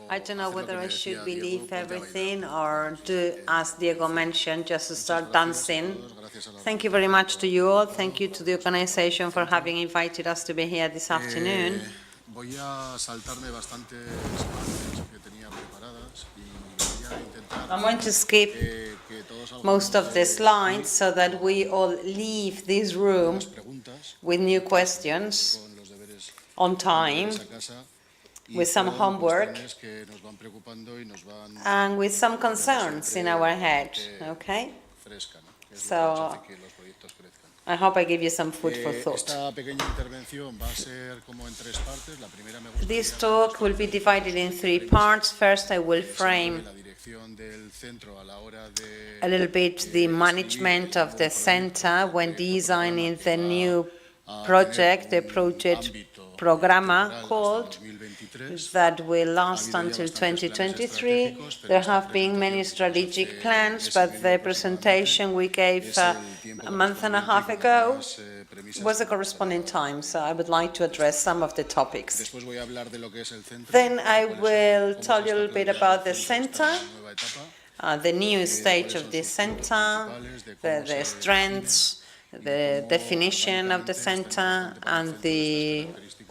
I don't know whether I should believe everything or do, as Diego mentioned, just start dancing. Thank you very much to you all. Thank you to the organization for having invited us to be here this afternoon. I'm going to skip most of the slides so that we all leave this room with new questions on time, with some homework, and with some concerns in our head, okay? So I hope I give you some food for thought. This talk will be divided in 3 parts. First, I will frame a little bit the management of the center when designing the new project, the project Programa called, that will last until 2023. There have been many strategic plans, but the presentation we gave a month and a half ago was a corresponding time, so I would like to address some of the topics. Then I will tell you a little bit about the center, the new stage of the center, the strengths, the definition of the center, and the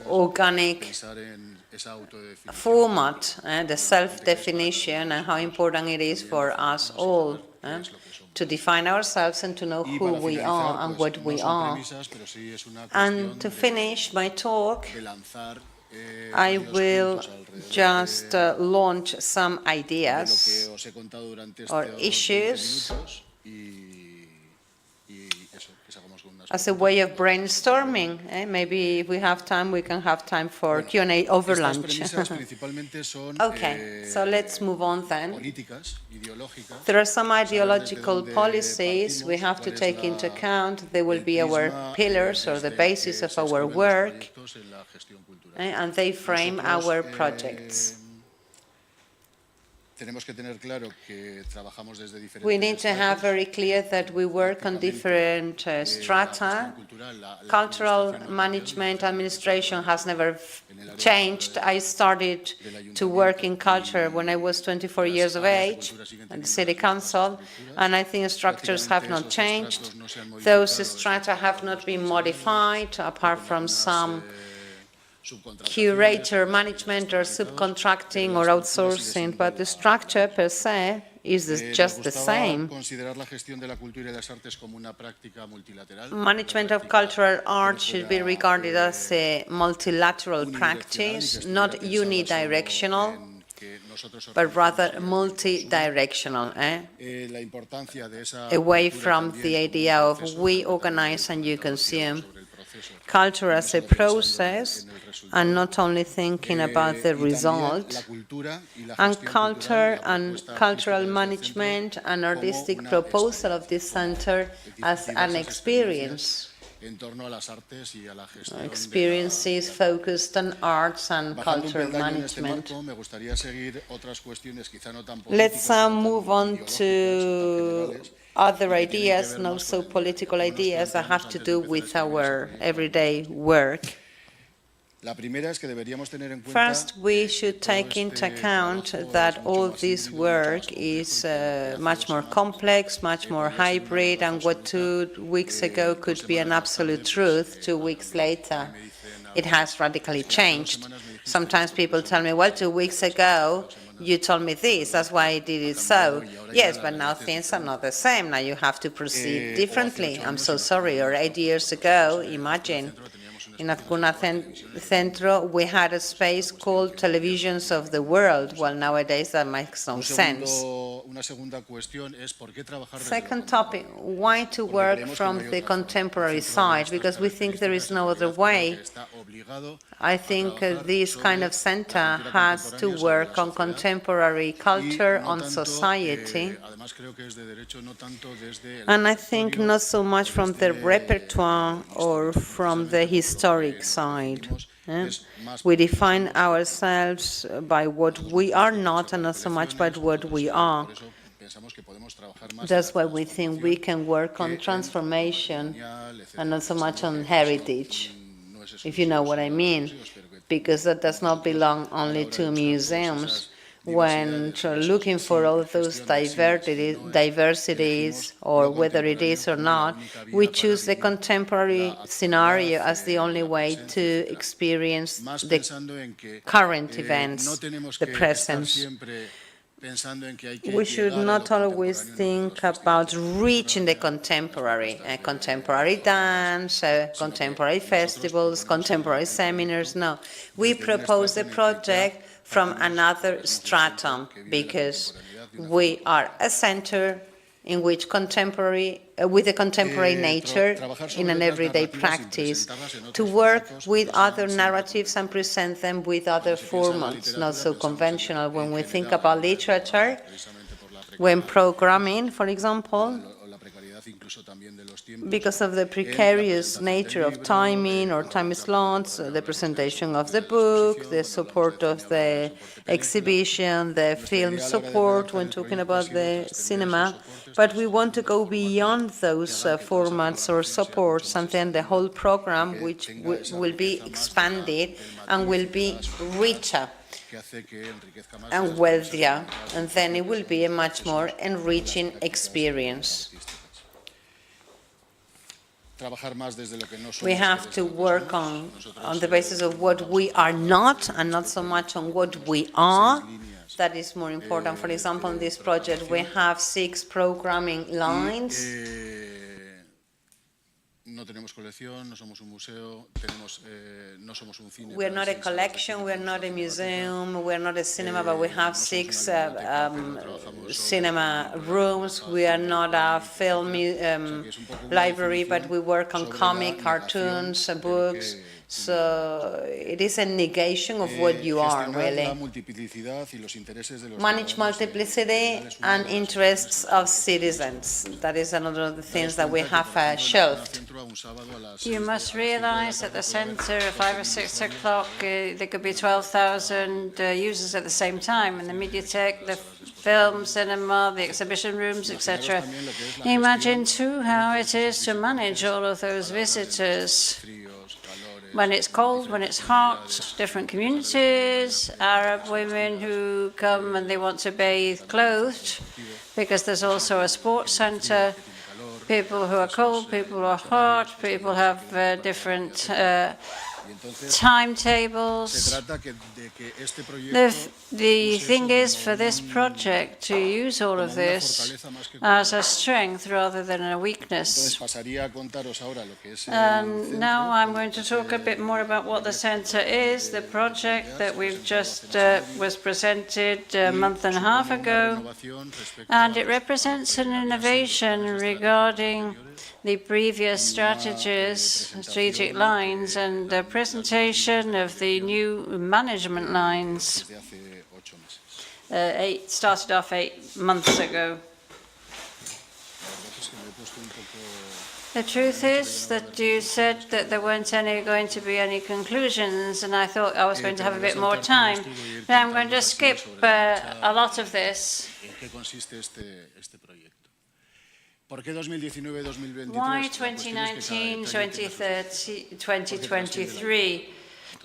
organic format, the self-definition, and how important it is for us all to define ourselves and to know who we are and what we are. And to finish my talk, I will just launch some ideas or issues as a way of brainstorming. Maybe if we have time, we can have time for Q&A over lunch. Okay, so let's move on then. There are some ideological policies we have to take into account. They will be our pillars or the basis of our work, and they frame our projects. We need to have very clear that we work on different strata. Cultural management administration has never changed. I started to work in culture when I was 24 years of age at the city council, and I think structures have not changed. Those strata have not been modified, apart from some curator management or subcontracting or outsourcing, but the structure per se is just the same. Management of cultural art should be regarded as a multilateral practice, not unidirectional, but rather multi-directional, away from the idea of we organize and you consume. Culture as a process, and not only thinking about the result, and culture and cultural management and artistic proposal of this center as an experience. Experiences focused on arts and cultural management. Let's move on to other ideas, and also political ideas that have to do with our everyday work. First, we should take into account that all this work is much more complex, much more hybrid, and what 2 weeks ago could be an absolute truth, 2 weeks later, it has radically changed. Sometimes people tell me, well, 2 weeks ago, you told me this, that's why I did it so. Yes, but now things are not the same. Now you have to proceed differently. I'm so sorry. Or 8 years ago, imagine, in Azkuna Centro, we had a space called Televisions of the World. Well, nowadays that makes no sense. Second topic, why to work from the contemporary side? Because we think there is no other way. I think this kind of center has to work on contemporary culture, on society, and I think not so much from the repertoire or from the historic side. We define ourselves by what we are not, and not so much by what we are. That's why we think we can work on transformation and not so much on heritage, if you know what I mean. because that does not belong only to museums. When looking for all those diversities, or whether it is or not, we choose the contemporary scenario as the only way to experience the current events, the present. We should not always think about reaching the contemporary dance, contemporary festivals, contemporary seminars. No, we propose a project from another stratum, because we are a center in which with a contemporary nature in an everyday practice, to work with other narratives and present them with other formats, not so conventional. When we think about literature, when programming, for example, because of the precarious nature of timing or time slots, the presentation of the book, the support of the exhibition, the film support when talking about the cinema. But we want to go beyond those formats or supports, and then the whole program which will be expanded and will be richer and wealthier, and then it will be a much more enriching experience. We have to work on the basis of what we are not, and not so much on what we are. That is more important. For example, in this project, we have 6 programming lines. We're not a collection, we're not a museum, we're not a cinema, but we have 6 cinema rooms. We are not a film library, but we work on comic, cartoons, books. So it is a negation of what you are, really. Manage multiplicity and interests of citizens. That is another of the things that we have shelved. You must realize at the center at 5 or 6 o'clock, there could be 12,000 users at the same time, in the Mediatek, the film, cinema, the exhibition rooms, etc. Imagine too how it is to manage all of those visitors. When it's cold, when it's hot, different communities, Arab women who come and they want to bathe clothed, because there's also a sports center, people who are cold, people who are hot, people have different timetables. The thing is for this project to use all of this as a strength rather than a weakness. Now I'm going to talk a bit more about what the center is. The project that we've just was presented a month and a half ago, and it represents an innovation regarding the previous strategic lines, and the presentation of the new management lines started off 8 months ago. The truth is that you said that there weren't going to be any conclusions, and I thought I was going to have a bit more time. But I'm going to skip a lot of this. Why 2019, 2030, 2023?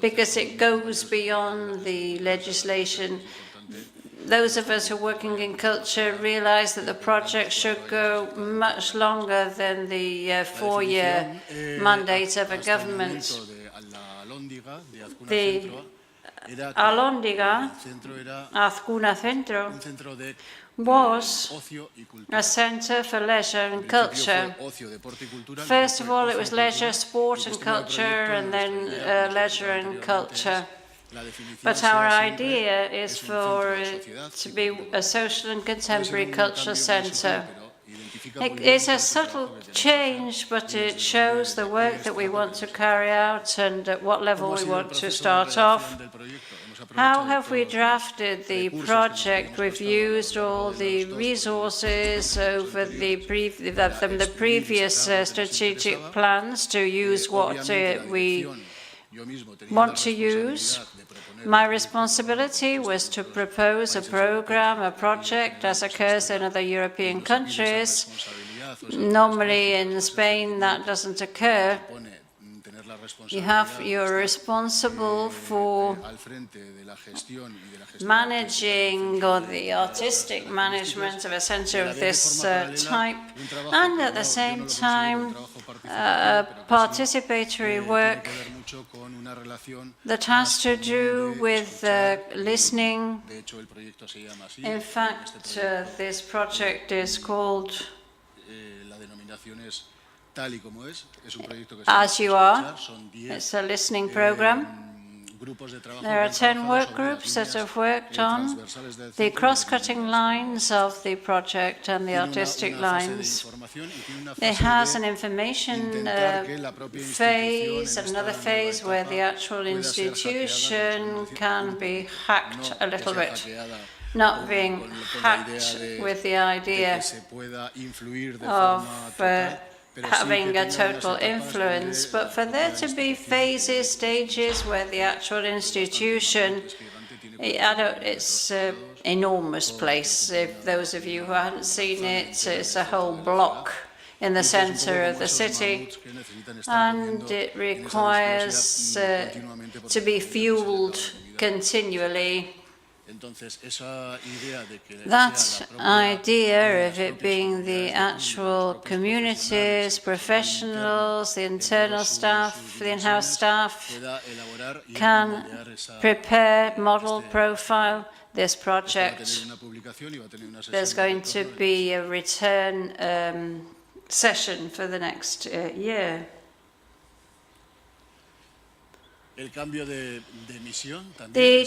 Because it goes beyond the legislation. Those of us who are working in culture realize that the project should go much longer than the 4-year mandate of a government. The Alhóndiga, Azkuna Centro, was a center for leisure and culture. First of all, it was leisure, sport and culture, and then leisure and culture. But our idea is for it to be a social and contemporary cultural center. It is a subtle change, but it shows the work that we want to carry out and at what level we want to start off. How have we drafted the project? We've used all the resources over the previous strategic plans to use what we want to use. My responsibility was to propose a program, a project, as occurs in other European countries. Normally in Spain that doesn't occur. You're responsible for managing or the artistic management of a center of this type, and at the same time participatory work that has to do with listening. In fact, this project is called As You Are. It's a listening program. There are 10 work groups that have worked on the cross-cutting lines of the project and the artistic lines. It has an information phase, another phase where the actual institution can be hacked a little bit. Not being hacked with the idea of having a total influence, but for there to be phases, stages where the actual institution, it's an enormous place. If those of you who haven't seen it, it's a whole block in the center of the city, and it requires to be fueled continually. That idea of it being the actual communities, professionals, the internal staff, the in-house staff can prepare, model, profile this project. There's going to be a return session for the next year. The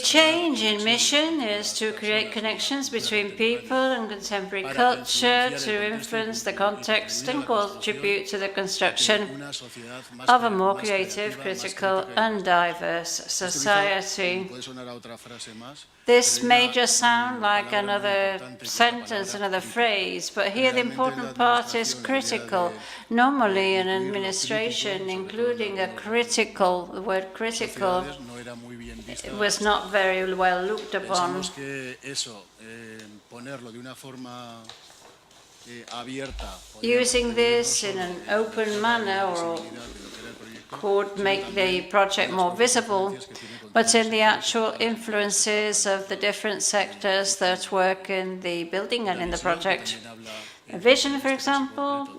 change in mission is to create connections between people and contemporary culture, to influence the context and contribute to the construction of a more creative, critical and diverse society. This may just sound like another sentence, another phrase, but here the important part is critical. Normally in administration, including a critical, the word critical, it was not very well looked upon. Using this in an open manner or could make the project more visible, but in the actual influences of the different sectors that work in the building and in the project. A vision, for example,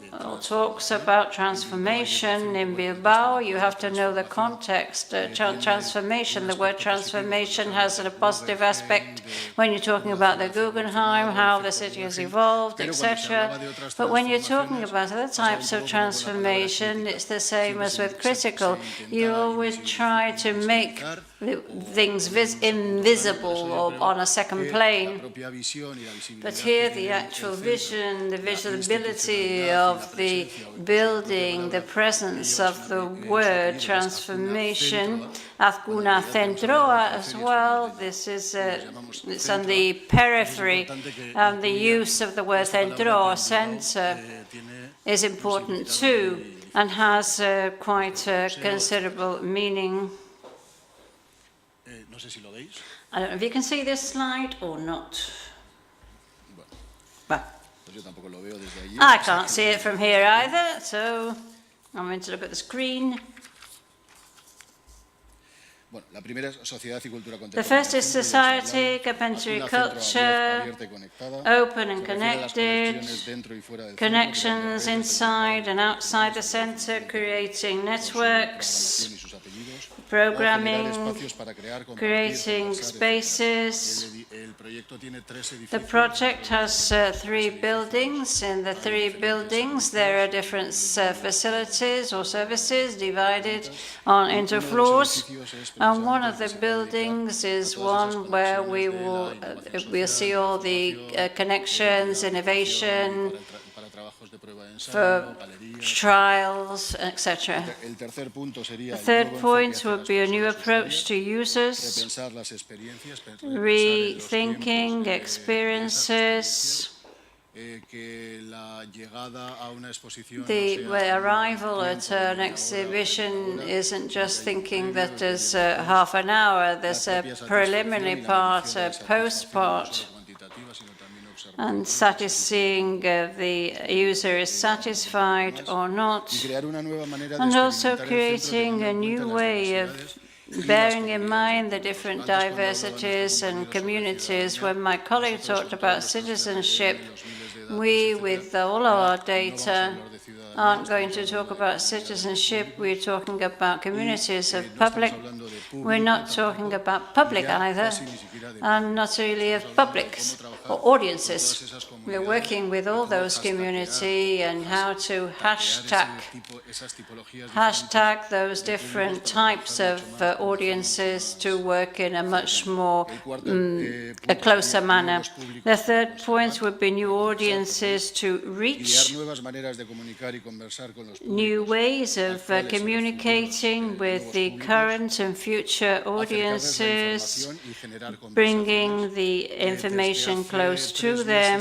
talks about transformation in Bilbao. You have to know the context. Transformation, the word transformation has a positive aspect when you're talking about the Guggenheim, how the city has evolved, etc. But when you're talking about other types of transformation, it's the same as with critical. You always try to make things invisible or on a second plane. But here the actual vision, the visibility of the building, the presence of the word transformation, Azkuna Zentroa as well, this is it's on the periphery, and the use of the word Zentroa, center, is important too, and has quite a considerable meaning. I don't know if you can see this slide or not. Well, I can't see it from here either, so I'm going to look at the screen. The first is society, contemporary culture, open and connected, connections inside and outside the center, creating networks, programming, creating spaces. The project has 3 buildings. In the 3 buildings, there are different facilities or services divided into floors. And one of the buildings is one where we'll see all the connections, innovation, for trials, etc. The third point would be a new approach to users, rethinking experiences. The arrival at an exhibition isn't just thinking that there's half an hour, there's a preliminary part, a post part. and seeing the user is satisfied or not, and also creating a new way of bearing in mind the different diversities and communities. When my colleague talked about citizenship, we, with all our data, aren't going to talk about citizenship. We're talking about communities of public. We're not talking about public either, and not really of publics or audiences. We're working with all those community and how to hashtag those different types of audiences to work in a much more a closer manner. The third point would be new audiences to reach, new ways of communicating with the current and future audiences, bringing the information close to them.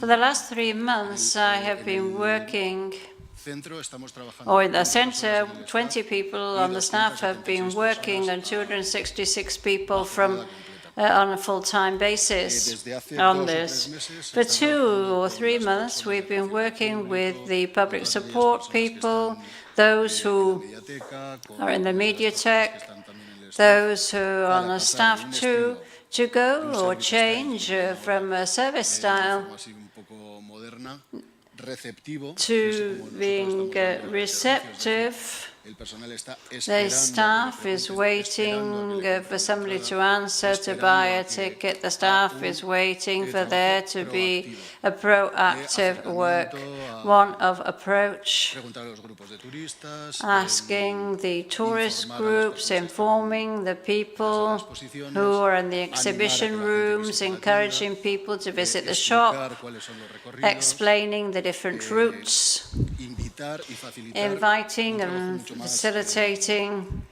For the last 3 months, I have been working, or in the center, 20 people on the staff have been working, and 266 people from on a full-time basis on this. For 2 or 3 months, we've been working with the public support people, those who are in the Mediatek, those who are on the staff too, to go or change from a service style to being receptive. The staff is waiting for somebody to answer, to buy a ticket. The staff is waiting for there to be a proactive work, one of approach, asking the tourist groups, informing the people who are in the exhibition rooms, encouraging people to visit the shop, explaining the different routes, inviting and facilitating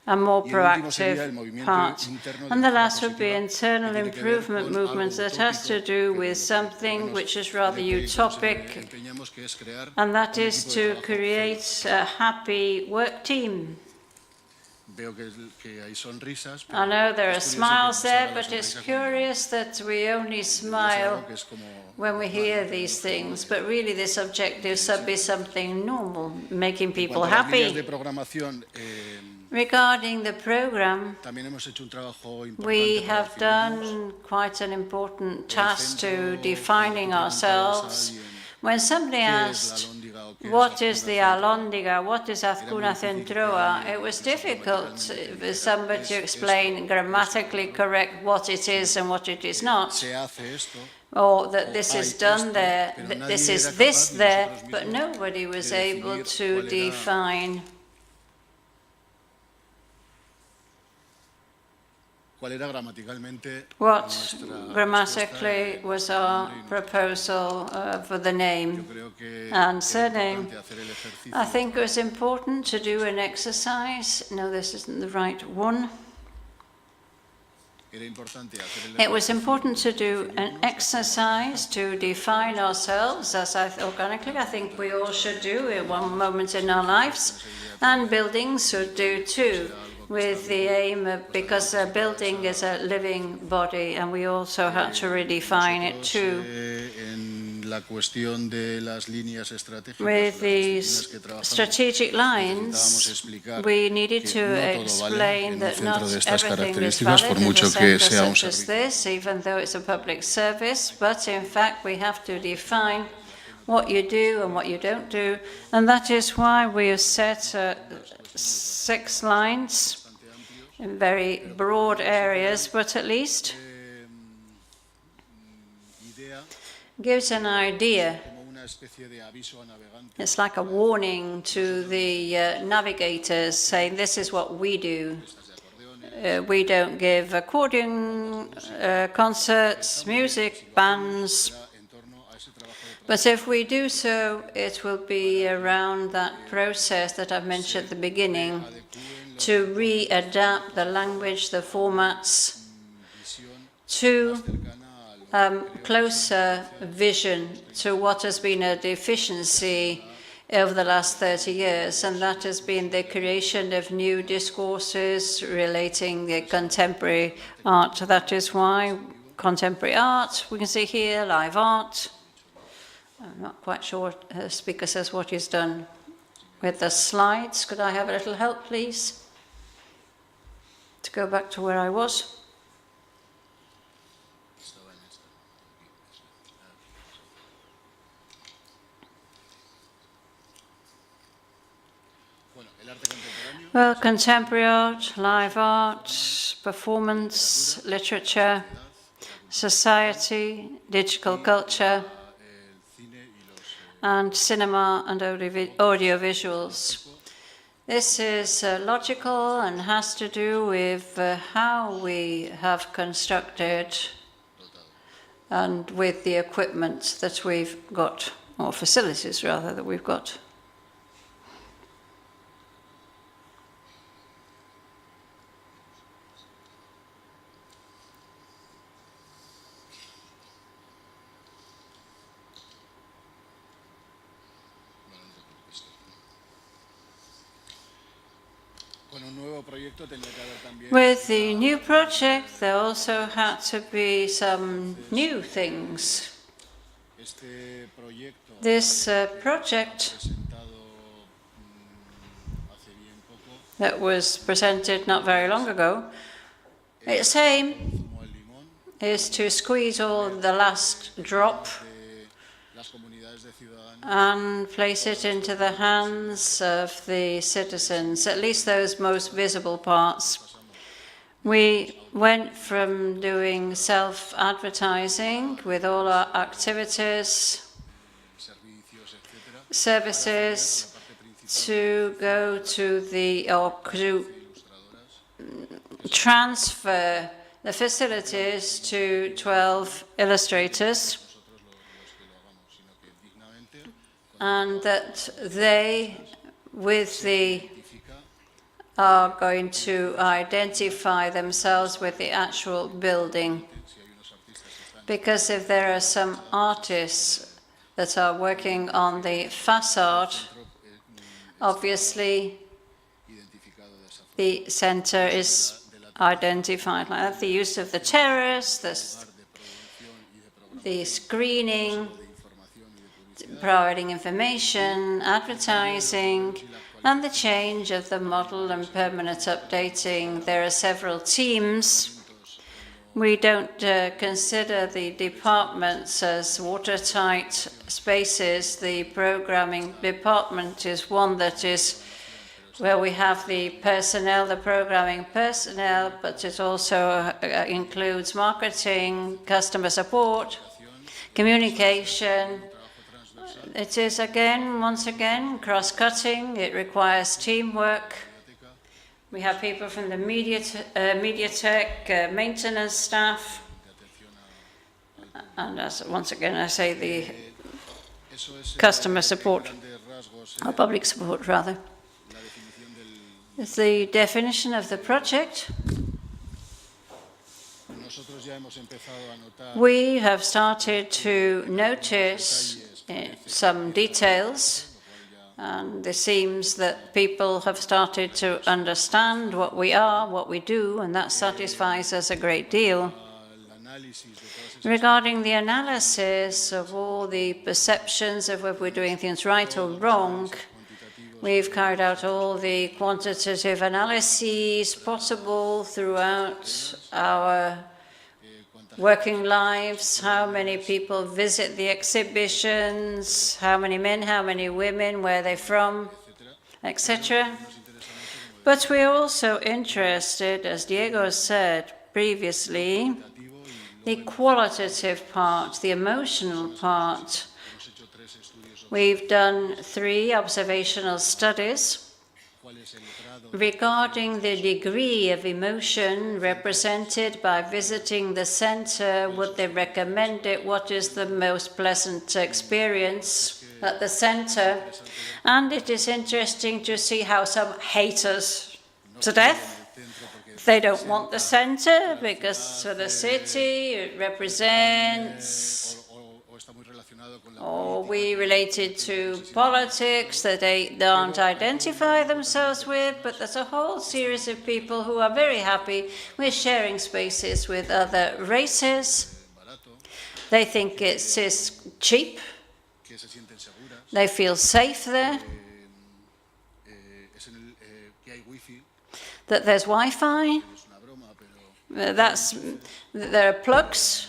a more proactive part. And the last would be internal improvement movements that has to do with something which is rather utopic, and that is to create a happy work team. I know there are smiles there, but it's curious that we only smile when we hear these things, but really this objective should be something normal, making people happy. Regarding the program, we have done quite an important task to defining ourselves. When somebody asked, what is the Alhóndiga, what is Azkuna Zentroa, it was difficult for somebody to explain grammatically correct what it is and what it is not, or that this is done there, that this is this there, but nobody was able to define what grammatically was our proposal for the name and surname. I think it was important to do an exercise. No, this isn't the right one. It was important to do an exercise to define ourselves as organically. I think we all should do at one moment in our lives, and buildings should do too, with the aim of, because a building is a living body, and we also had to redefine it too. With these strategic lines, we needed to explain that not everything is valid in a center such as this, even though it's a public service, but in fact we have to define what you do and what you don't do, and that is why we have set 6 lines in very broad areas, but at least gives an idea. It's like a warning to the navigators, saying this is what we do. We don't give accordion concerts, music, bands, but if we do so, it will be around that process that I've mentioned at the beginning, to readapt the language, the formats, to closer vision to what has been a deficiency over the last 30 years, and that has been the creation of new discourses relating the contemporary art. That is why contemporary art. We can see here live art. I'm not quite sure what the speaker says what he's done with the slides. Could I have a little help, please? To go back to where I was. Well, contemporary art, live art, performance, literature, society, digital culture, and cinema and audiovisuals. This is logical and has to do with how we have constructed and with the equipment that we've got, or facilities rather, that we've got. With the new project, there also had to be some new things. This project that was presented not very long ago, its aim is to squeeze all the last drop and place it into the hands of the citizens, at least those most visible parts. We went from doing self-advertising with all our activities, services, to go to to transfer the facilities to 12 illustrators, and that they, are going to identify themselves with the actual building. Because if there are some artists that are working on the facade, obviously the center is identified like that. The use of the terrace, the screening, providing information, advertising, and the change of the model and permanent updating. There are several teams. We don't consider the departments as watertight spaces. The programming department is one that is where we have the personnel, the programming personnel, but it also includes marketing, customer support, communication. It is once again, cross-cutting. It requires teamwork. We have people from the MediaTek, maintenance staff, and once again I say the customer support, or public support rather. It's the definition of the project. We have started to notice some details, and it seems that people have started to understand what we are, what we do, and that satisfies us a great deal. Regarding the analysis of all the perceptions of whether we're doing things right or wrong, we've carried out all the quantitative analyses possible throughout our working lives, how many people visit the exhibitions, how many men, how many women, where they're from, etc. But we're also interested, as Diego said previously, the qualitative part, the emotional part. We've done 3 observational studies regarding the degree of emotion represented by visiting the center. Would they recommend it? What is the most pleasant experience at the center? And it is interesting to see how some hate us to death. They don't want the center because for the city it represents or we related to politics that they don't identify themselves with, but there's a whole series of people who are very happy with sharing spaces with other races. They think it's cheap, they feel safe there, that there's Wi-Fi, there are plugs.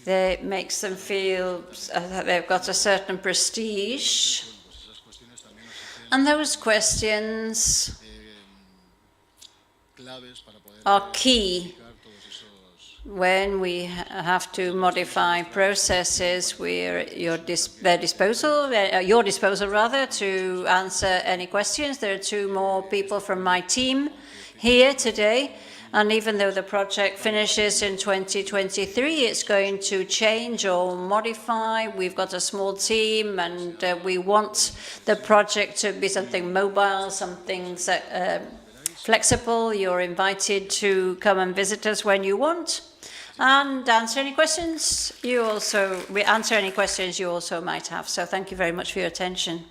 It makes them feel that they've got a certain prestige. And those questions are key when we have to modify processes. We're at your disposal to answer any questions. There are 2 more people from my team here today. And even though the project finishes in 2023, it's going to change or modify. We've got a small team, and we want the project to be something mobile, something flexible. You're invited to come and visit us when you want and answer any questions. We answer any questions you also might have. So thank you very much for your attention.